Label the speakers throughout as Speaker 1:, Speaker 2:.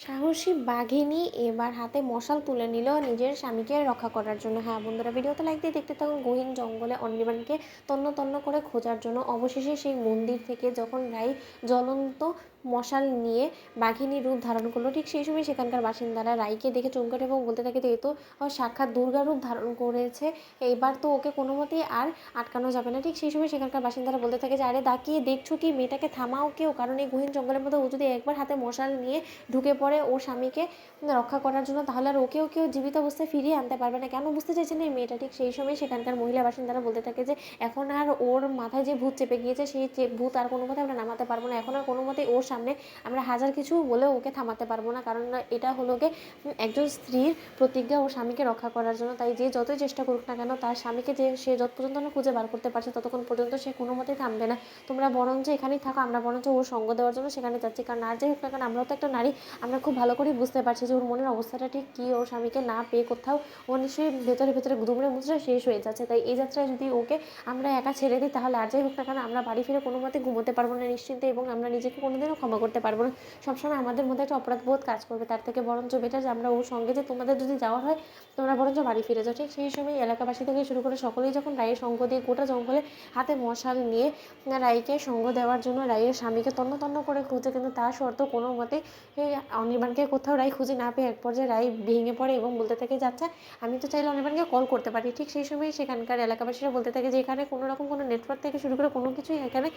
Speaker 1: সাহসী বাঘিনী এবার হাতে মশাল তুলে নিল নিজের স্বামীকে রক্ষা করার জন্য। হ্যাঁ বন্ধুরা, ভিডিওতে লাইক দিয়ে দেখতে থাকুন। গহীন জঙ্গলে অনির্বাণকে তন্ন তন্ন করে খোঁজার জন্য অবশেষে সেই মন্দির থেকে যখন রাই জ্বলন্ত মশাল নিয়ে বাঘিনী রূপ ধারণ করলো, ঠিক সেই সময় সেখানকার বাসিন্দারা রাইকে দেখে চমকে ওঠে এবং বলতে থাকে যে এ তো সাক্ষাৎ দুর্গা রূপ ধারণ করেছে, এইবার তো ওকে কোনো মতেই আর আটকানো যাবে না। ঠিক সেই সময় সেখানকার বাসিন্দারা বলতে থাকে যে আরে দাঁড়িয়ে দেখছো কি, মেয়েটাকে থামাও কেউ, কারণ এই গহীন জঙ্গলের মধ্যে ও যদি একবার হাতে মশাল নিয়ে ঢুকে পড়ে ওর স্বামীকে রক্ষা করার জন্য, তাহলে আর ওকেও কেউ জীবিত অবস্থায় ফিরিয়ে আনতে পারবে না। কেন বুঝতে চাইছেন এই মেয়েটা? ঠিক সেই সময় সেখানকার মহিলা বাসিন্দারা বলতে থাকে যে এখন আর ওর মাথায় যে ভূত চেপে গিয়েছে, সেই ভূত আর কোনো মতে আমরা নামাতে পারবো না। এখন আর কোনো মতে ওর সামনে আমরা হাজার কিছু বলেও ওকে থামাতে পারবো না, কারণ এটা হলো গিয়ে একজন স্ত্রীর প্রতিজ্ঞা ওর স্বামীকে রক্ষা করার জন্য। তাই যে যতই চেষ্টা করুক না কেন, তার স্বামীকে যে সে যত পর্যন্ত না খুঁজে বার করতে পারছে ততক্ষণ পর্যন্ত সে কোনো মতেই থামবে না। তোমরা বরঞ্চ এখানেই থাকো, আমরা বরঞ্চ ওর সঙ্গ দেওয়ার জন্য সেখানে যাচ্ছি। কারণ আর যাই হোক না, কারণ আমরাও তো একটা নারী, আমরা খুব ভালো করেই বুঝতে পারছি যে ওর মনের অবস্থাটা ঠিক কী। ওর স্বামীকে না পেয়ে কোথাও ও নিশ্চয়ই ভেতরে ভেতরে দুমড়ে মুচড়ে শেষ হয়ে যাচ্ছে। তাই এই যাত্রায় যদি ওকে আমরা একা ছেড়ে দিই, তাহলে আর যাই হোক না কেন আমরা বাড়ি ফিরে কোনো মতে ঘুমোতে পারবো না নিশ্চিন্তে, এবং আমরা নিজেকে কোনোদিনও ক্ষমা করতে পারবো না। সবসময় আমাদের মধ্যে একটা অপরাধবোধ কাজ করবে। তার থেকে বরঞ্চ বেটার যে আমরা ওর সঙ্গে, যে তোমাদের যদি যাওয়ার হয় তোমরা বরঞ্চ বাড়ি ফিরে যাও। ঠিক সেই সময় এলাকাবাসী থেকে শুরু করে সকলেই যখন রায়ের সঙ্গ দিয়ে গোটা জঙ্গলে হাতে মশাল নিয়ে রাইকে সঙ্গ দেওয়ার জন্য রাইয়ের স্বামীকে তন্ন তন্ন করে খুঁজে, কিন্তু তার শর্ত কোনো মতে অনির্বাণকে কোথাও রাই খুঁজে না পেয়ে এক পর্যায়ে রাই ভেঙে পড়ে এবং বলতে থাকে যে আচ্ছা, আমি তো চাইলে অনির্বাণকে কল করতে পারি। ঠিক সেই সময় সেখানকার এলাকাবাসীরা বলতে থাকে যে এখানে কোনো রকম কোনো নেটওয়ার্ক থেকে শুরু করে কোনো কিছুই এখানে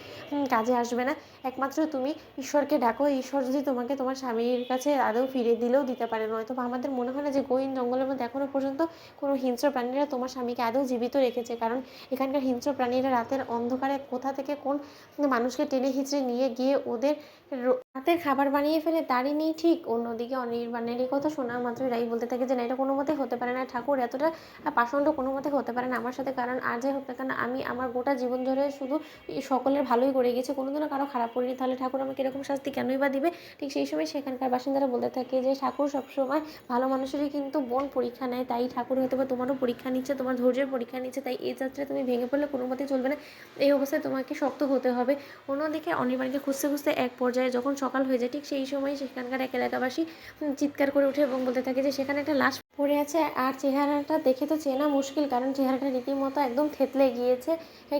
Speaker 1: কাজে আসবে না। একমাত্র তুমি ঈশ্বরকে ডাকো, ঈশ্বর যদি তোমাকে তোমার স্বামীর কাছে আদৌ ফিরিয়ে দিলেও দিতে পারে। নয়তো আমাদের মনে হয় না যে গহীন জঙ্গলের মধ্যে এখনও পর্যন্ত কোনো হিংস্র প্রাণীরা তোমার স্বামীকে আদৌ জীবিত রেখেছে। কারণ এখানকার হিংস্র প্রাণীরা রাতের অন্ধকারে কোথা থেকে কোন মানুষকে টেনে হিঁচড়ে নিয়ে গিয়ে ওদের রাতের খাবার বানিয়ে ফেলে তারই নেই ঠিক। অন্যদিকে অনির্বাণের এই কথা শোনা মাত্রই রাই বলতে থাকে যে না, এটা কোনো মতে হতে পারে না ঠাকুর, এতটা পাষণ্ড কোনো মতে হতে পারে না আমার সাথে। কারণ আর যাই হোক না কেন আমি আমার গোটা জীবন ধরে শুধু সকলের ভালোই করে গেছি, কোনোদিনও কারো খারাপ করিনি, তাহলে ঠাকুর আমাকে এরকম শাস্তি কেনই বা দিবে? ঠিক সেই সময় সেখানকার বাসিন্দারা বলতে থাকে যে ঠাকুর সবসময় ভালো মানুষেরই কিন্তু বোন পরীক্ষা নেয়, তাই ঠাকুর হয়তো বা তোমারও পরীক্ষা নিচ্ছে, তোমার ধৈর্যের পরীক্ষা নিচ্ছে। তাই এই যাত্রায় তুমি ভেঙে পড়লে কোনো মতেই চলবে না, এই অবস্থায় তোমাকে শক্ত হতে হবে। অন্যদিকে অনির্বাণকে খুঁজতে খুঁজতে এক পর্যায়ে যখন সকাল হয়ে যায়, ঠিক সেই সময় সেখানকার এক এলাকাবাসী চিৎকার করে ওঠে এবং বলতে থাকে যে সেখানে একটা লাশ পড়ে আছে, আর চেহারাটা দেখে তো চেনা মুশকিল, কারণ চেহারাটা রীতিমতো একদম থেতলে গিয়েছে।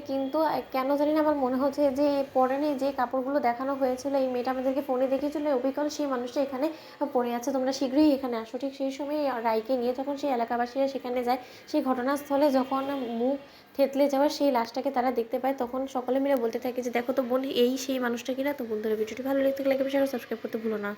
Speaker 1: কিন্তু কেন জানি না আমার মনে হচ্ছে যে পরনে যে কাপড়গুলো দেখানো হয়েছিল, এই মেয়েটা আমাদেরকে ফোনে দেখিয়েছিল, অবিকল সেই মানুষটা এখানে পড়ে আছে, তোমরা শীঘ্রই এখানে আসো। ঠিক সেই সময় রাইকে নিয়ে যখন সেই এলাকাবাসীরা সেখানে যায়, সেই ঘটনাস্থলে যখন মুখ থেতলে যাওয়া সেই লাশটাকে তারা দেখতে পায়, তখন সকলে মিলে বলতে থাকে যে দেখো তো বোন, এই সেই মানুষটা কিনা। তো বন্ধুরা, ভিডিওটি ভালো লেগে থাকলে লাইক, শেয়ার, সাবস্ক্রাইব করতে ভুলো না।